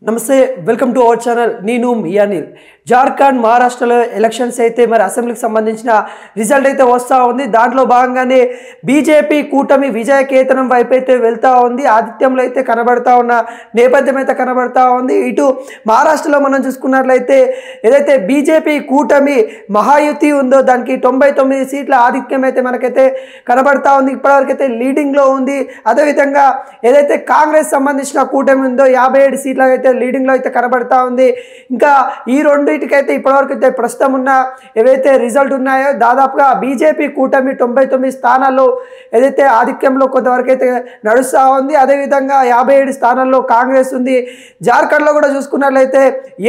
నమస్తే welcome to our channel నేను మీ అనిల్ జార్ఖండ్ మహారాష్ట్రలో ఎలక్షన్స్ అయితే మరి అసెంబ్లీకి సంబంధించిన రిజల్ట్ అయితే వస్తూ ఉంది. దాంట్లో భాగంగానే బీజేపీ కూటమి విజయకేతనం వైపు అయితే వెళ్తూ ఉంది. ఆదిత్యంలో అయితే కనబడతా ఉన్న నేపథ్యం అయితే కనబడతా ఉంది. ఇటు మహారాష్ట్రలో మనం చూసుకున్నట్లయితే ఏదైతే బీజేపీ కూటమి మహాయుతి ఉందో దానికి 99 సీట్ల ఆధిక్యం అయితే మనకైతే కనబడతా ఉంది. ఇప్పటివరకు అయితే లీడింగ్లో ఉంది. అదేవిధంగా ఏదైతే కాంగ్రెస్ సంబంధించిన కూటమి ఉందో 57 సీట్ల అయితే లీడింగ్లో అయితే కనబడతా ఉంది. ఇంకా ఈ రెండింటికైతే ఇప్పటివరకు అయితే ప్రస్తుతం ఉన్న ఏవైతే రిజల్ట్ ఉన్నాయో దాదాపుగా బీజేపీ కూటమి 99 స్థానాల్లో ఏదైతే ఆధిక్యంలో కొంతవరకు అయితే నడుస్తూ ఉంది. అదేవిధంగా 57 స్థానాల్లో కాంగ్రెస్ ఉంది. జార్ఖండ్లో కూడా చూసుకున్నట్లయితే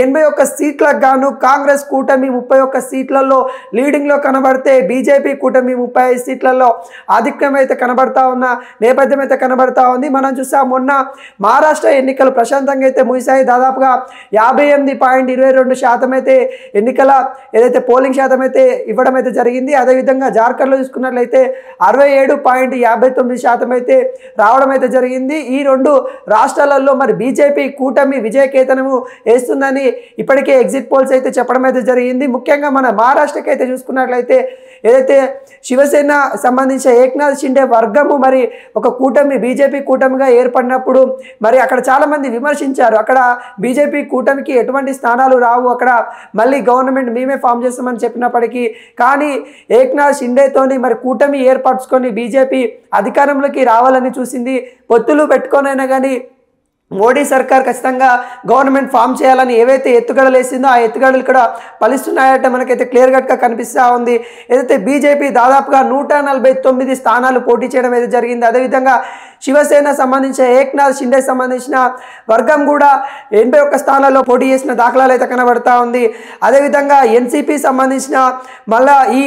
81 సీట్లకు గాను కాంగ్రెస్ కూటమి 31 సీట్లలో లీడింగ్లో కనబడితే బీజేపీ కూటమి 35 సీట్లలో ఆధిక్యం అయితే కనబడతా ఉన్న నేపథ్యం అయితే కనబడతా ఉంది. మనం చూసాం మొన్న మహారాష్ట్ర ఎన్నికలు ప్రశాంతంగా అయితే ముగిసాయి. దాదాపుగా 58.22% అయితే ఎన్నికల ఏదైతే పోలింగ్ శాతం అయితే ఇవ్వడం అయితే జరిగింది. అదేవిధంగా జార్ఖండ్లో చూసుకున్నట్లయితే 67.59% అయితే రావడం అయితే జరిగింది. ఈ రెండు రాష్ట్రాలలో మరి బీజేపీ కూటమి విజయకేతనము వేస్తుందని ఇప్పటికే ఎగ్జిట్ పోల్స్ అయితే చెప్పడం అయితే జరిగింది. ముఖ్యంగా మన మహారాష్ట్రకి అయితే చూసుకున్నట్లయితే ఏదైతే శివసేన సంబంధించిన ఏక్నాథ్ షిండే వర్గము మరి ఒక కూటమి బీజేపీ కూటమిగా ఏర్పడినప్పుడు మరి అక్కడ చాలామంది విమర్శించారు. అక్కడ బీజేపీ కూటమికి ఎటువంటి స్థానాలు రావు, అక్కడ మళ్ళీ గవర్నమెంట్ మేమే ఫామ్ చేస్తామని చెప్పినప్పటికీ కానీ ఏక్నాథ్ షిండేతోని మరి కూటమి ఏర్పరచుకొని బీజేపీ అధికారంలోకి రావాలని చూసింది. పొత్తులు పెట్టుకొనైనా కానీ మోడీ సర్కార్ ఖచ్చితంగా గవర్నమెంట్ ఫామ్ చేయాలని ఏవైతే ఎత్తుగడలు వేసిందో ఆ ఎత్తుగడలు ఇక్కడ ఫలిస్తున్నాయంటే మనకైతే క్లియర్ కట్గా కనిపిస్తూ ఉంది. ఏదైతే బీజేపీ దాదాపుగా 149 స్థానాలు పోటీ చేయడం అయితే జరిగింది. అదేవిధంగా శివసేన సంబంధించిన ఏక్నాథ్ షిండే సంబంధించిన వర్గం కూడా 81 స్థానాల్లో పోటీ చేసిన దాఖలాలు అయితే కనబడతా ఉంది. అదేవిధంగా ఎన్సీపీ సంబంధించిన మళ్ళా ఈ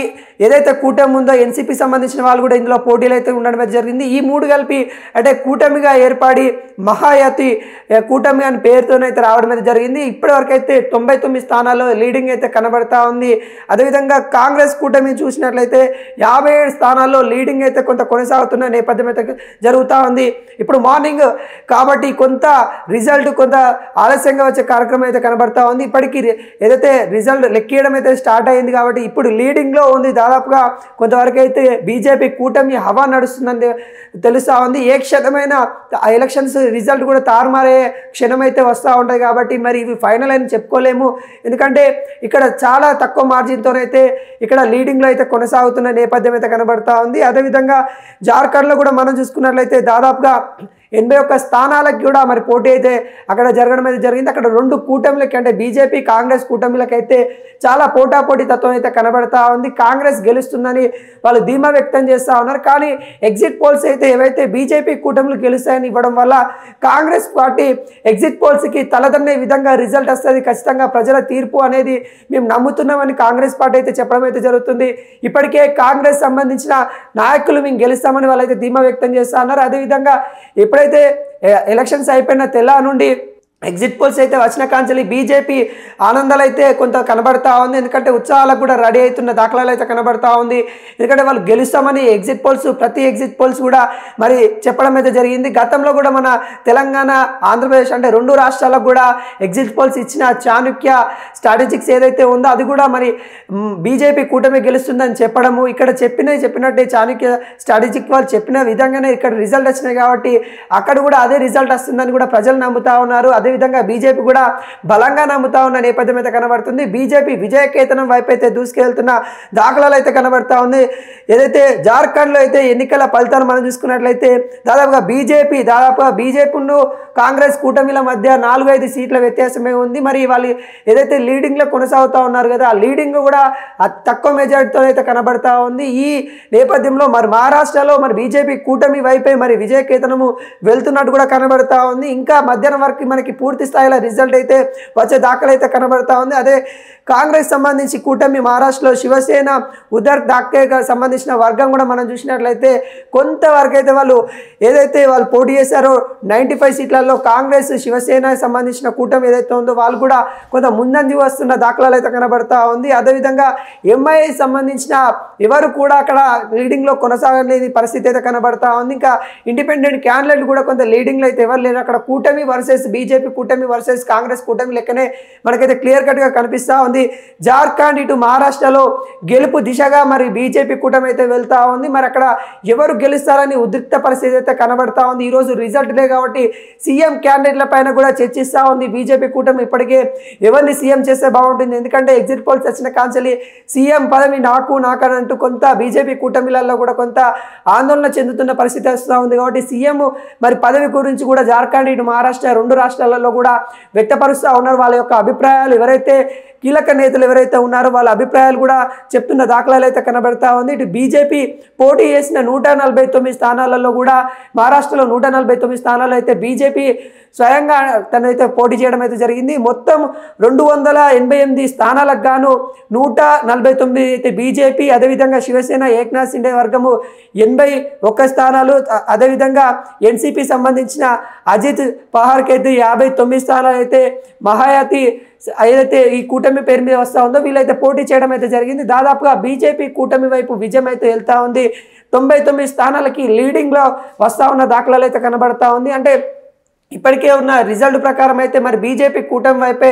ఏదైతే కూటమి ఉందో ఎన్సీపీ సంబంధించిన వాళ్ళు కూడా ఇందులో పోటీలు అయితే ఉండడం అయితే జరిగింది. ఈ మూడు కలిపి అంటే కూటమిగా ఏర్పడి మహాయతి కూటమి అని పేరుతోనైతే రావడం అయితే జరిగింది. ఇప్పటివరకు అయితే 99 స్థానాల్లో లీడింగ్ అయితే కనబడతా ఉంది. అదేవిధంగా కాంగ్రెస్ కూటమి చూసినట్లయితే 57 స్థానాల్లో లీడింగ్ అయితే కొంత కొనసాగుతున్న నేపథ్యం అయితే జరుగుతూ ఉంది. ఇప్పుడు మార్నింగ్ కాబట్టి కొంత రిజల్ట్ కొంత ఆలస్యంగా వచ్చే కార్యక్రమం అయితే కనబడతా ఉంది. ఇప్పటికీ ఏదైతే రిజల్ట్ లెక్కియడం అయితే స్టార్ట్ అయింది కాబట్టి ఇప్పుడు లీడింగ్లో ఉంది. దాదాపుగా కొంతవరకు అయితే బీజేపీ కూటమి హవా నడుస్తుందని తెలుస్తూ ఉంది. ఏ క్షణమైన ఎలక్షన్స్ రిజల్ట్ కూడా తారుమారే క్షణం అయితే వస్తూ ఉంటాయి కాబట్టి మరి ఇవి ఫైనల్ అని చెప్పుకోలేము. ఎందుకంటే ఇక్కడ చాలా తక్కువ మార్జిన్తోనైతే ఇక్కడ లీడింగ్లో అయితే కొనసాగుతున్న నేపథ్యం అయితే కనబడతా ఉంది. అదేవిధంగా జార్ఖండ్లో కూడా మనం చూసుకున్నట్లయితే దాదాపుగా 81 స్థానాలకు కూడా మరి పోటీ అయితే అక్కడ జరగడం అయితే జరిగింది. అక్కడ రెండు కూటమిలకి అంటే బీజేపీ కాంగ్రెస్ కూటమిలకైతే చాలా పోటాపోటీ తత్వం అయితే కనబడతా ఉంది. కాంగ్రెస్ గెలుస్తుందని వాళ్ళు ధీమా వ్యక్తం చేస్తూ ఉన్నారు. కానీ ఎగ్జిట్ పోల్స్ అయితే ఏవైతే బీజేపీ కూటమిలు గెలుస్తాయని ఇవ్వడం వల్ల కాంగ్రెస్ పార్టీ ఎగ్జిట్ పోల్స్కి తలదన్నే విధంగా రిజల్ట్ వస్తుంది, ఖచ్చితంగా ప్రజల తీర్పు అనేది మేము నమ్ముతున్నామని కాంగ్రెస్ పార్టీ అయితే చెప్పడం అయితే జరుగుతుంది. ఇప్పటికే కాంగ్రెస్ సంబంధించిన నాయకులు మేము గెలుస్తామని వాళ్ళైతే ధీమా వ్యక్తం చేస్తూ ఉన్నారు. అదేవిధంగా ఎప్పుడైతే ఎలక్షన్స్ అయిపోయిన తెల్లా నుండి ఎగ్జిట్ పోల్స్ అయితే వచ్చిన కాంచెలి బీజేపీ ఆనందాలు అయితే కొంత కనబడతా ఉంది. ఎందుకంటే ఉత్సాహాలకు కూడా రెడీ అవుతున్న దాఖలాలు అయితే కనబడతా ఉంది. ఎందుకంటే వాళ్ళు గెలుస్తామని ఎగ్జిట్ పోల్స్ ప్రతి ఎగ్జిట్ పోల్స్ కూడా మరి చెప్పడం అయితే జరిగింది. గతంలో కూడా మన తెలంగాణ ఆంధ్రప్రదేశ్ అంటే రెండు రాష్ట్రాలకు కూడా ఎగ్జిట్ పోల్స్ ఇచ్చిన చాణుక్య స్ట్రాటజిక్స్ ఏదైతే ఉందో అది కూడా మరి బీజేపీ కూటమి గెలుస్తుందని చెప్పడము ఇక్కడ చెప్పినట్టే చాణుక్య స్ట్రాటజిక్ వాళ్ళు చెప్పిన విధంగానే ఇక్కడ రిజల్ట్ వచ్చినాయి కాబట్టి అక్కడ కూడా అదే రిజల్ట్ వస్తుందని కూడా ప్రజలు నమ్ముతా ఉన్నారు. అదేవిధంగా బీజేపీ కూడా బలంగా నమ్ముతా ఉన్న నేపథ్యం అయితే కనబడుతుంది. బీజేపీ విజయకేతనం వైపు అయితే దూసుకెళ్తున్న దాఖలాలు అయితే కనబడతా ఉంది. ఏదైతే జార్ఖండ్లో అయితే ఎన్నికల ఫలితాలు మనం చూసుకున్నట్లయితే దాదాపుగా బీజేపీను కాంగ్రెస్ కూటమిల మధ్య 4-5 సీట్ల వ్యత్యాసమే ఉంది. మరి వాళ్ళు ఏదైతే లీడింగ్లో కొనసాగుతూ ఉన్నారు కదా ఆ లీడింగ్ కూడా తక్కువ మెజార్టీతో అయితే కనబడతా ఉంది. ఈ నేపథ్యంలో మరి మహారాష్ట్రలో మరి బీజేపీ కూటమి వైపే మరి విజయకేతనము వెళ్తున్నట్టు కూడా కనబడతా ఉంది. ఇంకా మధ్యాహ్నం వరకు మనకి పూర్తి స్థాయిలో రిజల్ట్ అయితే వచ్చే దాఖలైతే కనబడతా ఉంది. అదే కాంగ్రెస్ సంబంధించి కూటమి మహారాష్ట్రలో శివసేన ఉద్దవ్ ఠాక్రేకి సంబంధించిన వర్గం కూడా మనం చూసినట్లయితే కొంతవరకు అయితే వాళ్ళు ఏదైతే వాళ్ళు పోటీ చేశారో 95 సీట్లలో ఎన్నికలలో కాంగ్రెస్ శివసేన సంబంధించిన కూటమి ఏదైతే ఉందో వాళ్ళు కూడా కొంత ముందంజ వస్తున్న దాఖలాలు అయితే కనబడతా ఉంది. అదేవిధంగా ఎంఐఏ సంబంధించిన ఎవరు కూడా అక్కడ లీడింగ్లో కొనసాగలేని పరిస్థితి అయితే కనబడతా ఉంది. ఇంకా ఇండిపెండెంట్ క్యాండిడేట్ కూడా కొంత లీడింగ్లో అయితే ఎవరు లేరు. అక్కడ కూటమి వర్సెస్ బీజేపీ కూటమి వర్సెస్ కాంగ్రెస్ కూటమి లెక్కనే మనకైతే క్లియర్ కట్గా కనిపిస్తూ ఉంది. జార్ఖండ్ ఇటు మహారాష్ట్రలో గెలుపు దిశగా మరి బీజేపీ కూటమి అయితే వెళ్తా ఉంది. మరి అక్కడ ఎవరు గెలుస్తారని ఉద్రిక్త పరిస్థితి అయితే కనబడతా ఉంది. ఈరోజు రిజల్ట్ డే కాబట్టి సీఎం క్యాండిడేట్ల పైన కూడా చర్చిస్తూ ఉంది బీజేపీ కూటమి. ఇప్పటికే ఎవరిని సీఎం చేస్తే బాగుంటుంది, ఎందుకంటే ఎగ్జిట్ పోల్స్ వచ్చిన కాంచెలి సీఎం పదవి నాకని అంటూ కొంత బీజేపీ కూటమిలలో కూడా కొంత ఆందోళన చెందుతున్న పరిస్థితి వస్తూ ఉంది. కాబట్టి సీఎం మరి పదవి గురించి కూడా జార్ఖండ్ ఇటు మహారాష్ట్ర రెండు రాష్ట్రాలలో కూడా వ్యక్తపరుస్తూ ఉన్నారు. వాళ్ళ యొక్క అభిప్రాయాలు ఎవరైతే కీలక నేతలు ఎవరైతే ఉన్నారో వాళ్ళ అభిప్రాయాలు కూడా చెప్తున్న దాఖలాలు అయితే కనబడతా ఉంది. ఇటు బీజేపీ పోటీ చేసిన 149 స్థానాలలో కూడా మహారాష్ట్రలో 149 స్థానాలు అయితే బీజేపీ స్వయంగా తనైతే పోటీ చేయడం అయితే జరిగింది. మొత్తం 288 స్థానాలకు గాను 149 అయితే బీజేపీ, అదేవిధంగా శివసేన ఏక్నాథ్ షిండే వర్గము 81 స్థానాలు, అదేవిధంగా ఎన్సీపీ సంబంధించిన అజిత్ పహార్కి అయితే 59 స్థానాలు అయితే మహాయాతి ఏదైతే ఈ కూటమి పేరు మీద వస్తూ ఉందో వీళ్ళైతే పోటీ చేయడం అయితే జరిగింది. దాదాపుగా బీజేపీ కూటమి వైపు విజయం అయితే వెళ్తూ ఉంది. 99 స్థానాలకి లీడింగ్లో వస్తూ ఉన్న దాఖలాలు అయితే కనబడతా ఉంది. అంటే ఇప్పటికే ఉన్న రిజల్ట్ ప్రకారం అయితే మరి బీజేపీ కూటమి వైపే